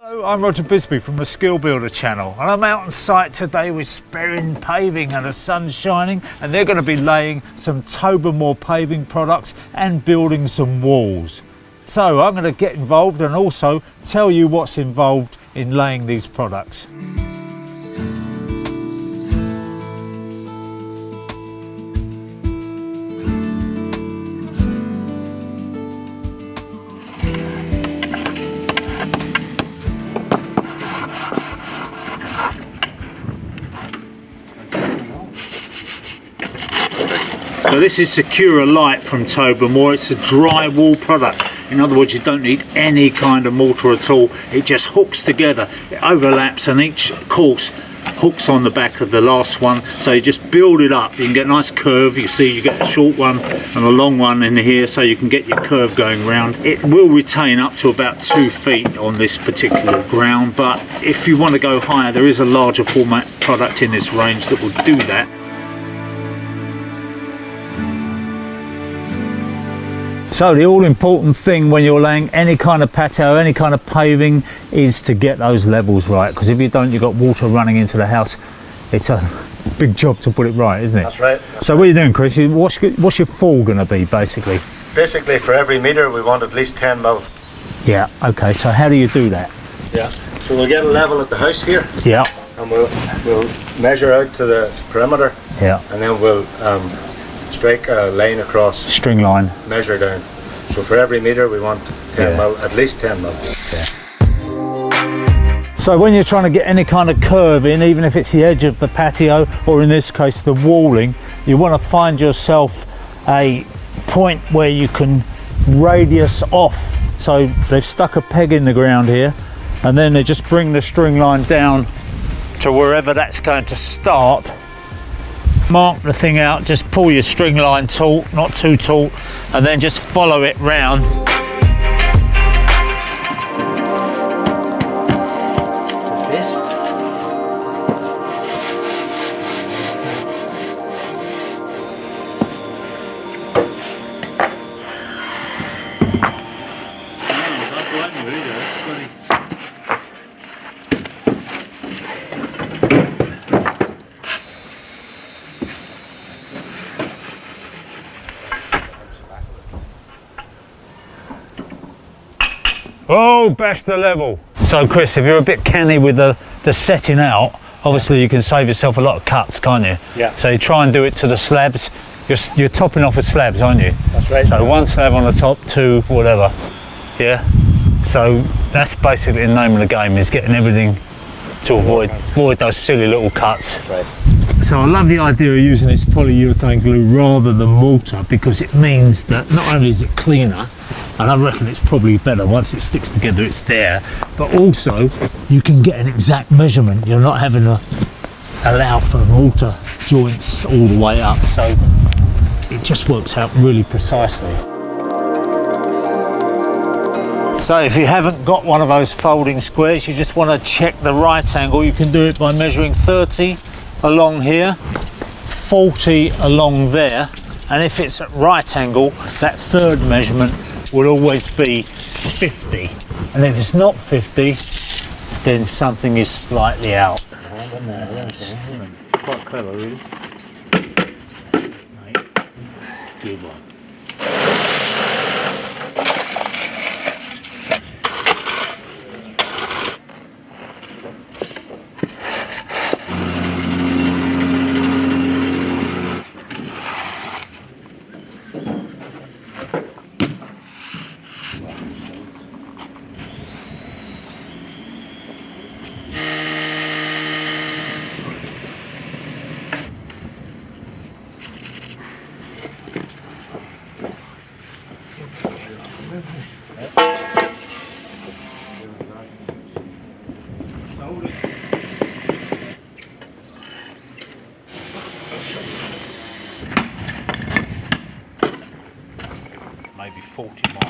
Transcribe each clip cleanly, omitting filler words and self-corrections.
Hello, I'm Roger Bisby from the Skillbuilder channel, and I'm out on site today with Sperrin Paving, and the sun's shining, and they're going to be laying some Tobermore paving products and building some walls. So I'm going to get involved and also tell you what's involved in laying these products. So this is Secura Lite from Tobermore. It's a dry wall product. In other words, you don't need any kind of mortar at all. It just hooks together. It overlaps, and each course hooks on the back of the last one. So you just build it up. You can get a nice curve. You see, you get a short one and a long one in here, so you can get your curve going round. It will retain up to about 2 feet on this particular ground, but if you want to go higher, there is a larger format product in this range that will do that. So the all-important thing when you're laying any kind of patio, any kind of paving, is to get those levels right, because if you don't, you've got water running into the house. It's a big job to put it right, isn't it? That's right. So what are you doing, Chris? What's your fall going to be, basically? Basically, for every metre, we want at least 10 mil. Yeah, okay, so how do you do that? Yeah, so we'll get a level at the house here. Yeah. And we'll measure out to the perimeter. Yeah. And then we'll strike a line across. String line. Measure down. So for every metre we want 10 mil, at least 10 mil. Yeah. So when you're trying to get any kind of curve in, even if it's the edge of the patio, or in this case the walling, you want to find yourself a point where you can radius off. So they've stuck a peg in the ground here, and then they just bring the string line down to wherever that's going to start. Mark the thing out, just pull your string line taut, not too taut, and then just follow it round. Oh, bash the level. So Chris, if you're a bit canny with the setting out, obviously you can save yourself a lot of cuts, can't you? Yeah. So you try and do it to the slabs. You're topping off with slabs, aren't you? That's right. So one slab on the top, two, whatever. Yeah. So that's basically the name of the game, is getting everything to avoid those silly little cuts. That's right. So I love the idea of using this polyurethane glue rather than mortar, because it means that not only is it cleaner, and I reckon it's probably better once it sticks together, it's there, but also you can get an exact measurement. You're not having to allow for mortar joints all the way up, so it just works out really precisely. So if you haven't got one of those folding squares, you just want to check the right angle. You can do it by measuring 30 along here, 40 along there, and if it's at right angle, that third measurement will always be 50, and if it's not 50, then something is slightly out. Quite clever, really. Good one. Maybe 40 miles.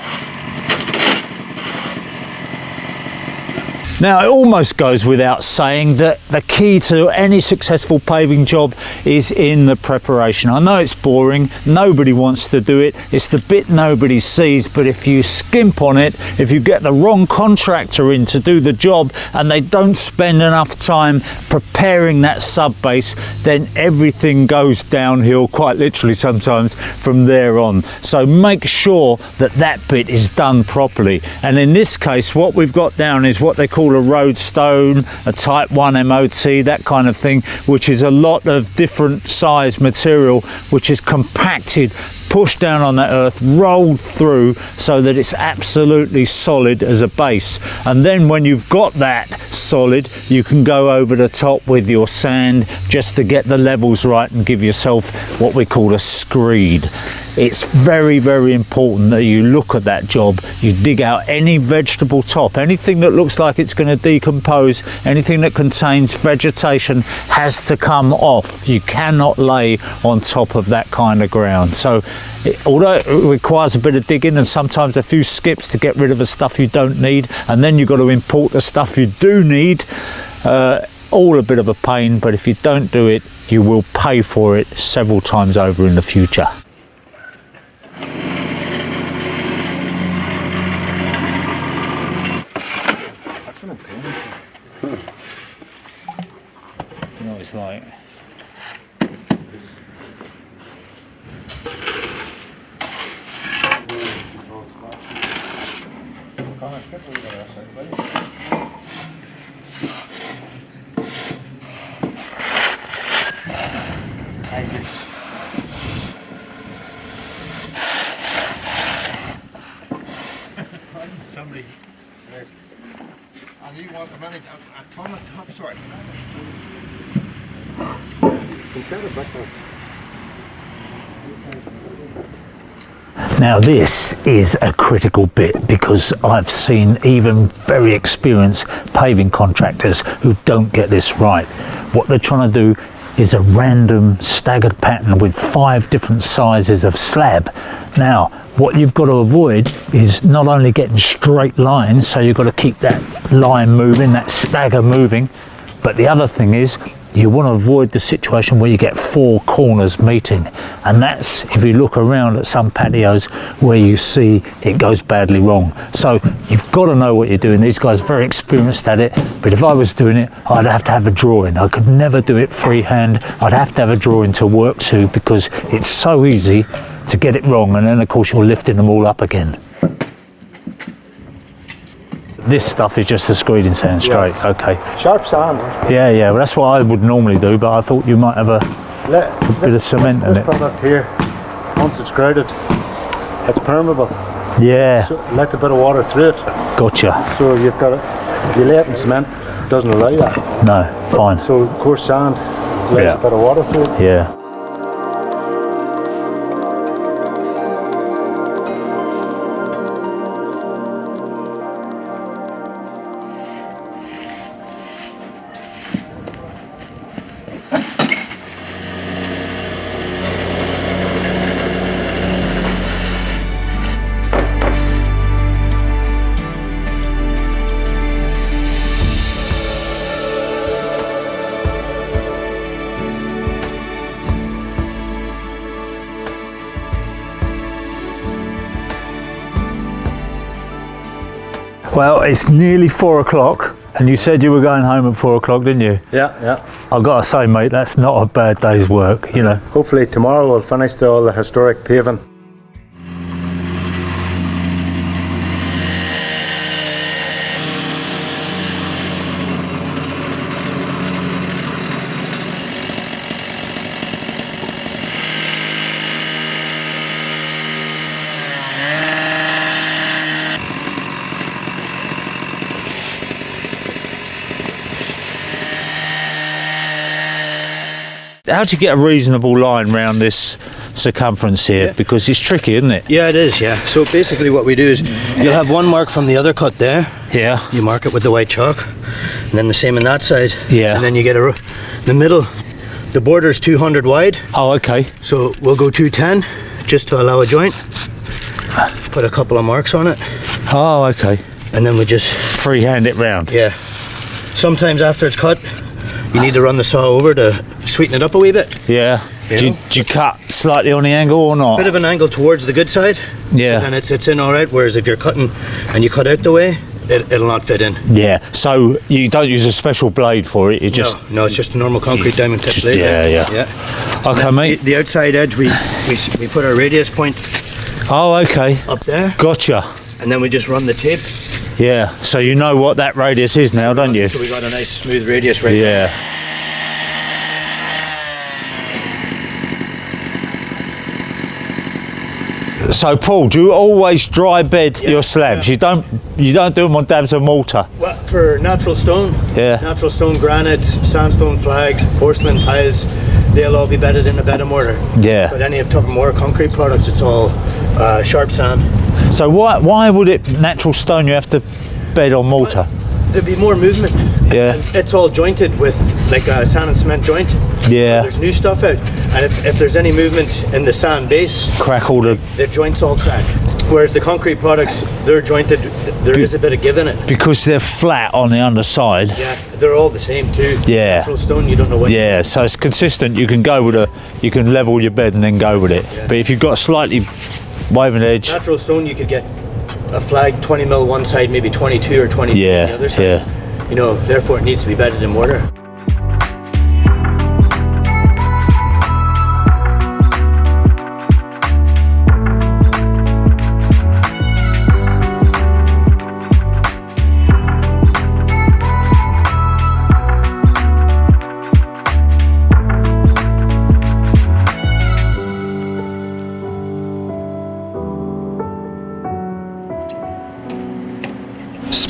Now, it almost goes without saying that the key to any successful paving job is in the preparation. I know it's boring, nobody wants to do it, it's the bit nobody sees, but if you skimp on it, if you get the wrong contractor in to do the job and they don't spend enough time preparing that sub base, then everything goes downhill, quite literally sometimes, from there on. So make sure that that bit is done properly. And in this case, what we've got down is what they call a road stone, a type 1 MOT, that kind of thing, which is a lot of different size material which is compacted, pushed down on that earth, rolled through so that it's absolutely solid as a base. And then when you've got that solid, you can go over the top with your sand just to get the levels right and give yourself what we call a screed. It's very, very important that you look at that job, you dig out any vegetable top, anything that looks like it's going to decompose, anything that contains vegetation has to come off. You cannot lay on top of that kind of ground. So although it requires a bit of digging and sometimes a few skips to get rid of the stuff you don't need, and then you've got to import the stuff you do need, all a bit of a pain, but if you don't do it, you will pay for it several times over in the future. You know, it's like somebody. And you want to manage a ton of topsoil. Now this is a critical bit because I've seen even very experienced paving contractors who don't get this right. What they're trying to do is a random staggered pattern with 5 different sizes of slab. Now what you've got to avoid is not only getting straight lines, so you've got to keep that line moving, that stagger moving, but the other thing is you want to avoid the situation where you get 4 corners meeting, and that's, if you look around at some patios, where you see it goes badly wrong. So you've got to know what you're doing. These guys are very experienced at it, but if I was doing it, I'd have to have a drawing. I could never do it freehand. I'd have to have a drawing to work to, because it's so easy to get it wrong, and then of course you're lifting them all up again. This stuff is just a screeding sand straight, yes. Okay. Sharp sand. Yeah, well that's what I would normally do, but I thought you might have a bit of cement in it. This product here, once it's graded, it's permeable. Yeah. So it lets a bit of water through it. Gotcha. So you've got it, if you lay it in cement, it doesn't allow that. No, fine. So coarse sand lets a bit of water through it. Yeah. Well, it's nearly 4 o'clock, and you said you were going home at 4 o'clock, didn't you? Yeah. I've got to say, mate, that's not a bad day's work, you know. Hopefully tomorrow we'll finish all the historic paving. How do you get a reasonable line round this circumference here? Yeah. Because it's tricky, isn't it? Yeah, it is, yeah. So basically what we do is you'll have one mark from the other cut there. Yeah. You mark it with the white chalk. And then the same on that side. Yeah. And then you get the middle, the border is 200 wide. Oh, okay. So we'll go 210 just to allow a joint. Put a couple of marks on it. Oh, okay. And then we just freehand it round. Yeah. sometimes after it's cut, you need to run the saw over to sweeten it up a wee bit. Yeah. Do you cut slightly on the angle or not? Bit of an angle towards the good side. Yeah. And it's in all right. Whereas if you're cutting and you cut out the way, it'll not fit in. Yeah. So you don't use a special blade for it. You just no, it's just a normal concrete diamond tip blade. Yeah. Okay, mate. The outside edge, we put our radius point. Oh, okay. Up there. Gotcha. And then we just run the tape. Yeah. So you know what that radius is now, don't you? So we got a nice smooth radius right there. Yeah. So Paul, do you always dry bed your slabs? You don't do them on dabs of mortar? Well, for natural stone, natural stone, granite, sandstone flags, porcelain tiles, they'll all be bedded in a bed of mortar. Yeah. But any of Tobermore concrete products, it's all sharp sand. So why would it natural stone you have to bed on mortar? Well, there'd be more movement. Yeah. And it's all jointed with like a sand and cement joint. Yeah. There's new stuff out, and if there's any movement in the sand base, crack all the joints all crack. Whereas the concrete products, they're jointed. There is a bit of give in it because they're flat on the underside. Yeah, they're all the same too. Yeah. Natural stone, you don't know what. Yeah, so it's consistent. You can go with you can level your bed and then go with it. Yeah. But if you've got a slightly waving edge, natural stone, you could get a flag 20 mil one side, maybe 22 or 23 on the other side. Yeah. You know, therefore it needs to be bedded in mortar.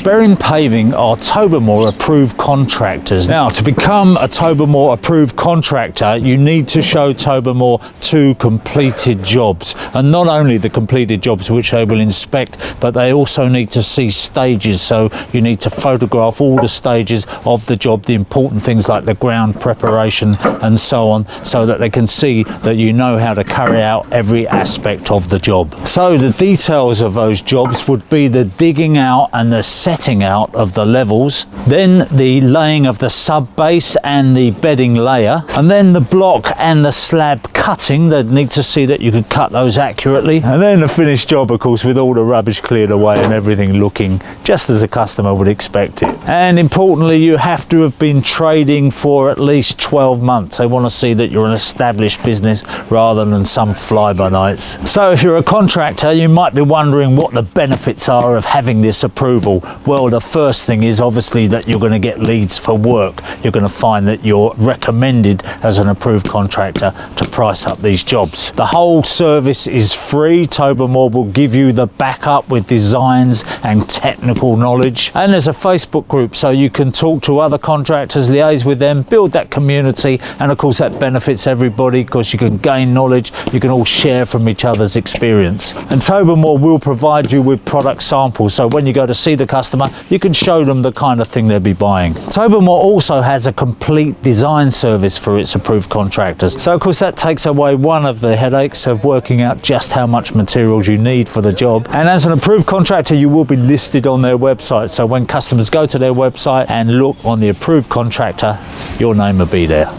Sperrin Paving are Tobermore approved contractors. Now, to become a Tobermore approved contractor, you need to show Tobermore 2 completed jobs. And not only the completed jobs which they will inspect, but they also need to see stages. So you need to photograph all the stages of the job, the important things like the ground preparation and so on, so that they can see that you know how to carry out every aspect of the job. So the details of those jobs would be the digging out and the setting out of the levels, then the laying of the sub base and the bedding layer, and then the block and the slab cutting. They'd need to see that you could cut those accurately, and then the finished job, of course, with all the rubbish cleared away and everything looking just as a customer would expect it. And importantly, you have to have been trading for at least 12 months. They want to see that you're an established business rather than some fly-by-nights. So if you're a contractor, you might be wondering what the benefits are of having this approval. Well, the first thing is obviously that you're going to get leads for work. You're going to find that you're recommended as an approved contractor to price up these jobs. The whole service is free. Tobermore will give you the backup with designs and technical knowledge. And there's a Facebook group so you can talk to other contractors, liaise with them, build that community, and of course that benefits everybody because you can gain knowledge, you can all share from each other's experience. And Tobermore will provide you with product samples, so when you go to see the customer, you can show them the kind of thing they'll be buying. Tobermore also has a complete design service for its approved contractors. So of course that takes away one of the headaches of working out just how much materials you need for the job. And as an approved contractor, you will be listed on their website. So when customers go to their website and look on the approved contractor, your name will be there.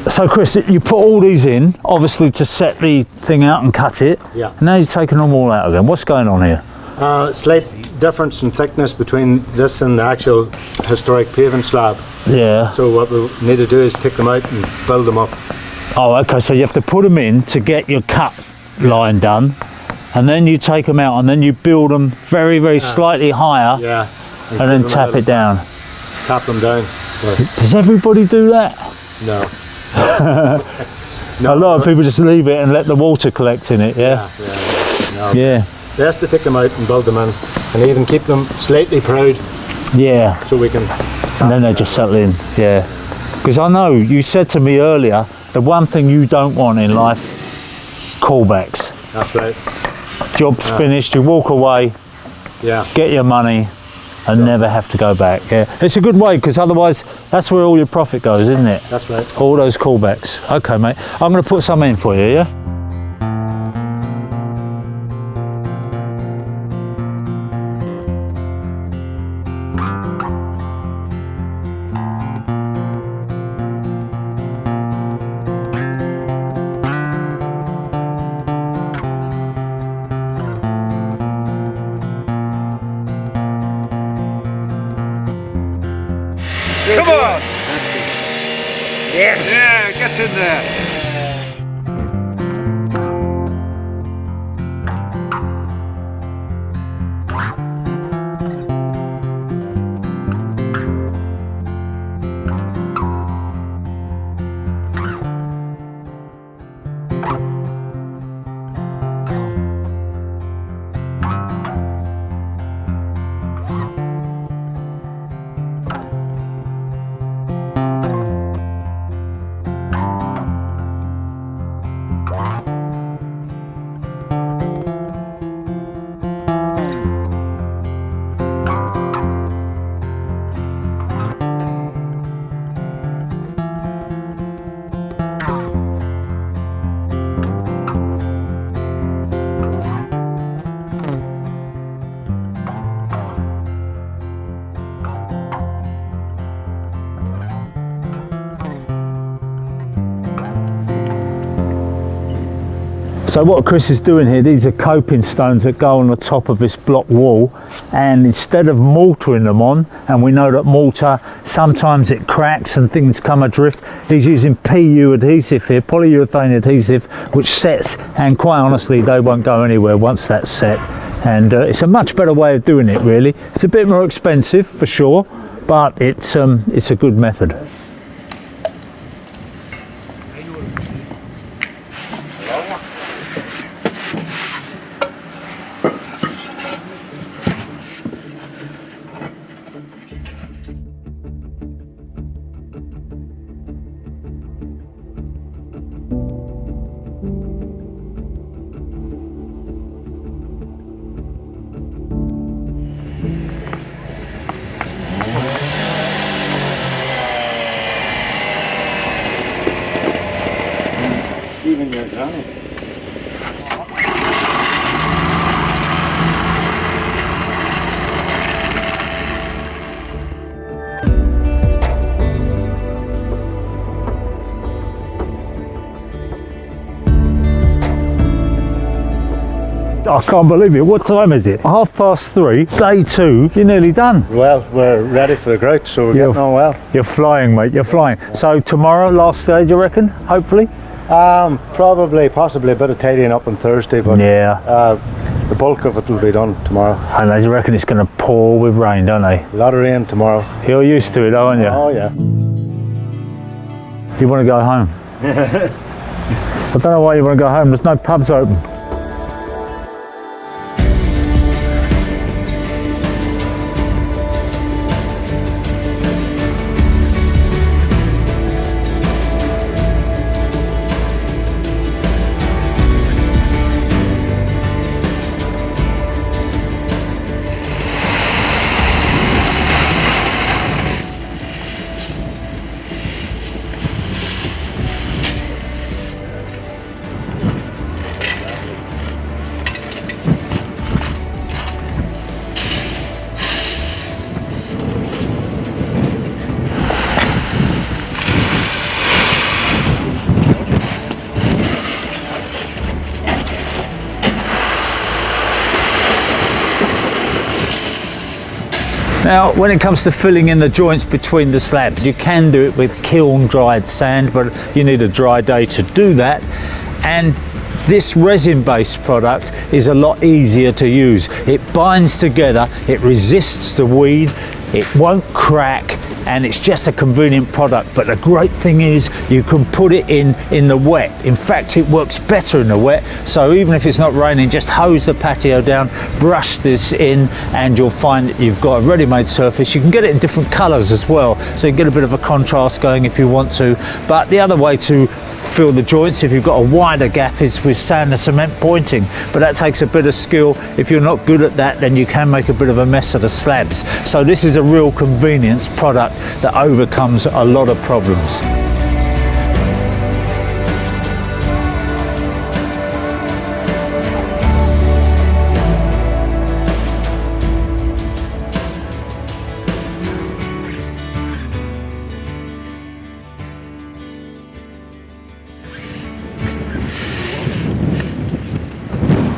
So Chris, you put all these in, obviously to set the thing out and cut it. Yeah. And now you're taking them all out again. What's going on here? Slight difference in thickness between this and the actual historic paving slab. Yeah. So what we need to do is take them out and build them up. Oh, okay, so you have to put them in to get your cut line done, and then you take them out and then you build them very, very slightly higher. Yeah. And then tap it down. Tap them down. Does everybody do that? No. a lot of people just leave it and let the water collect in it, yeah? Yeah. Best to take them out and build them in, and even keep them slightly proud. Yeah. So we can... And then they just settle in, yeah. Because I know, you said to me earlier, the one thing you don't want in life, callbacks. That's right. Job's finished, you walk away, get your money, and never have to go back. Yeah, it's a good way, because otherwise that's where all your profit goes, isn't it? That's right. All those callbacks. Okay, mate. I'm going to put some in for you, yeah? Come on! Yes! Yeah, get in there! So what Chris is doing here, these are coping stones that go on the top of this block wall, and instead of mortaring them on, and we know that mortar, sometimes it cracks and things come adrift, he's using PU adhesive here, polyurethane adhesive, which sets, and quite honestly they won't go anywhere once that's set. And it's a much better way of doing it, really. It's a bit more expensive for sure, but it's a good method. Even your granny. I can't believe it. What time is it? 3:30. Day 2. You're nearly done. Well, we're ready for the grouch, so we're getting on well. You're flying, mate. You're flying. So tomorrow, last day, do you reckon? Hopefully. Probably, possibly a bit of tidying up on Thursday, but the bulk of it will be done tomorrow. And they reckon it's going to pour with rain, don't they? A lot of rain tomorrow. You're used to it, aren't you? Oh yeah. You want to go home? I don't know why you want to go home. There's no pubs open. Now, when it comes to filling in the joints between the slabs, you can do it with kiln dried sand, but you need a dry day to do that. And this resin-based product is a lot easier to use. It binds together, it resists the weed, it won't crack, and it's just a convenient product. But the great thing is you can put it in the wet. In fact, it works better in the wet. So even if it's not raining, just hose the patio down, brush this in, and you'll find that you've got a ready-made surface. You can get it in different colours as well, so you can get a bit of a contrast going if you want to. But the other way to fill the joints, if you've got a wider gap, is with sand and cement pointing, but that takes a bit of skill. If you're not good at that, then you can make a bit of a mess of the slabs. So this is a real convenience product that overcomes a lot of problems.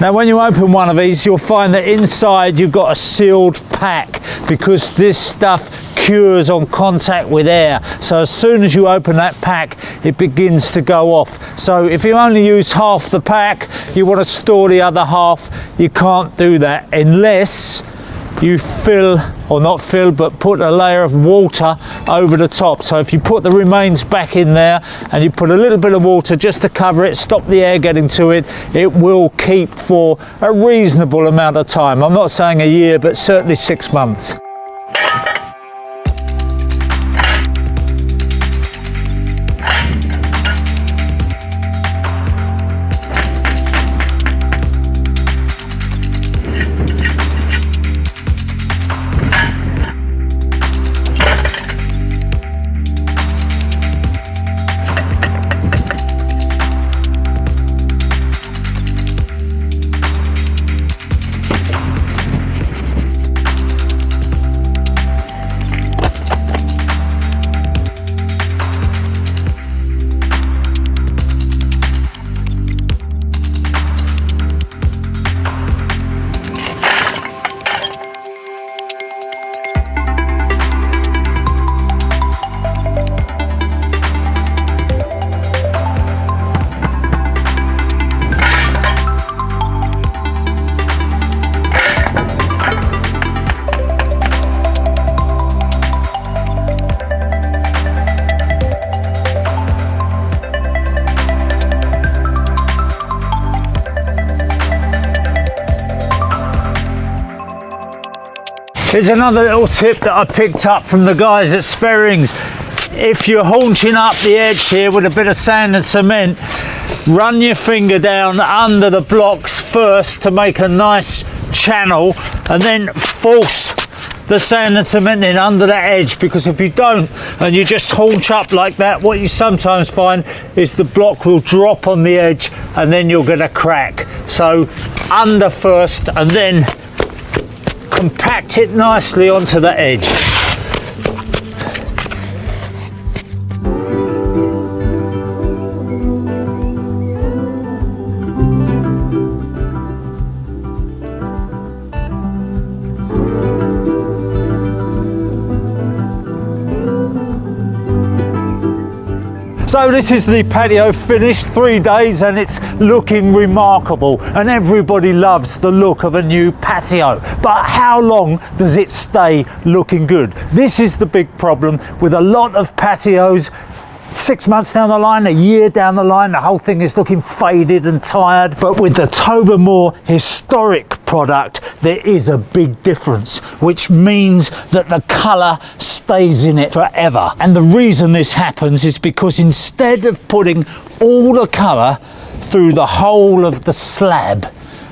Now when you open one of these, you'll find that inside you've got a sealed pack, because this stuff cures on contact with air. So as soon as you open that pack, it begins to go off. So if you only use half the pack, you want to store the other half, you can't do that unless you fill, or not fill, but put a layer of water over the top. So if you put the remains back in there and you put a little bit of water just to cover it, stop the air getting to it, it will keep for a reasonable amount of time. I'm not saying a year, but certainly 6 months. Here's another little tip that I picked up from the guys at Sperrin's. If you're haunching up the edge here with a bit of sand and cement, run your finger down under the blocks first to make a nice channel, and then force the sand and cement in under the edge, because if you don't and you just haunch up like that, what you sometimes find is the block will drop on the edge and then you'll get a crack. So under first and then compact it nicely onto the edge. So this is the patio finished, 3 days, and it's looking remarkable, and everybody loves the look of a new patio. But how long does it stay looking good? This is the big problem with a lot of patios. 6 months down the line, a year down the line, the whole thing is looking faded and tired. But with the Tobermore historic product, there is a big difference, which means that the colour stays in it forever. And the reason this happens is because instead of putting all the colour through the whole of the slab,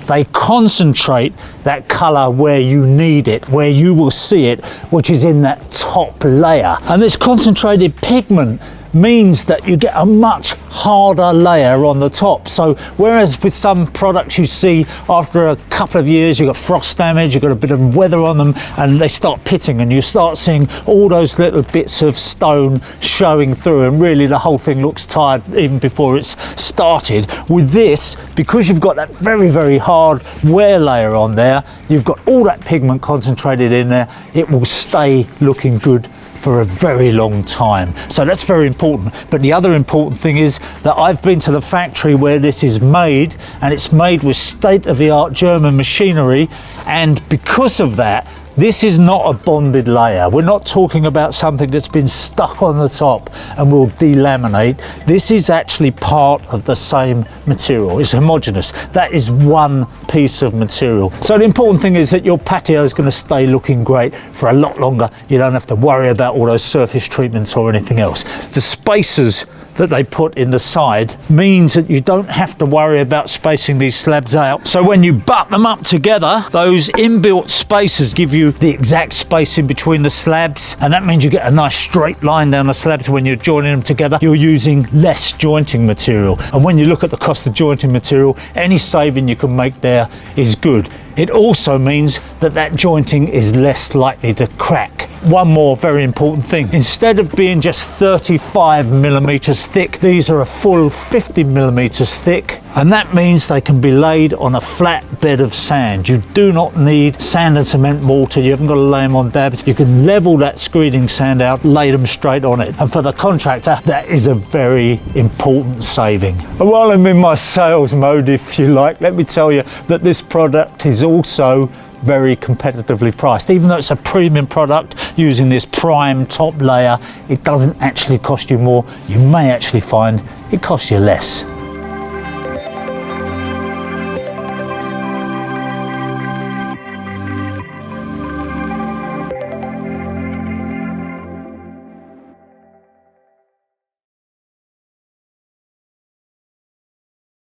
they concentrate that colour where you need it, where you will see it, which is in that top layer. And this concentrated pigment means that you get a much harder layer on the top. So whereas with some products you see after a couple of years you've got frost damage, you've got a bit of weather on them, and they start pitting, and you start seeing all those little bits of stone showing through, and really the whole thing looks tired even before it's started. With this, because you've got that very, very hard wear layer on there, you've got all that pigment concentrated in there, it will stay looking good for a very long time. So that's very important. But the other important thing is that I've been to the factory where this is made, and it's made with state-of-the-art German machinery, and because of that, This is not a bonded layer. We're not talking about something that's been stuck on the top and will delaminate. This is actually part of the same material. It's homogeneous. That is one piece of material. So the important thing is that your patio is going to stay looking great for a lot longer. You don't have to worry about all those surface treatments or anything else. The spacers that they put in the side means that you don't have to worry about spacing these slabs out. So when you butt them up together, those inbuilt spacers give you the exact spacing between the slabs, and that means you get a nice straight line down the slabs. When you're joining them together, you're using less jointing material, and when you look at the cost of jointing material, any saving you can make there is good. It also means that that jointing is less likely to crack. One more very important thing, instead of being just 35 millimeters thick, these are a full 50 millimeters thick, and that means they can be laid on a flat bed of sand. You do not need sand and cement mortar. You haven't got to lay them on dabs. You can level that screening sand out, lay them straight on it. And for the contractor, that is a very important saving. And while I'm in my sales mode, if you like, let me tell you that this product is also very competitively priced. Even though it's a premium product using this prime top layer, it doesn't actually cost you more. You may actually find it costs you less.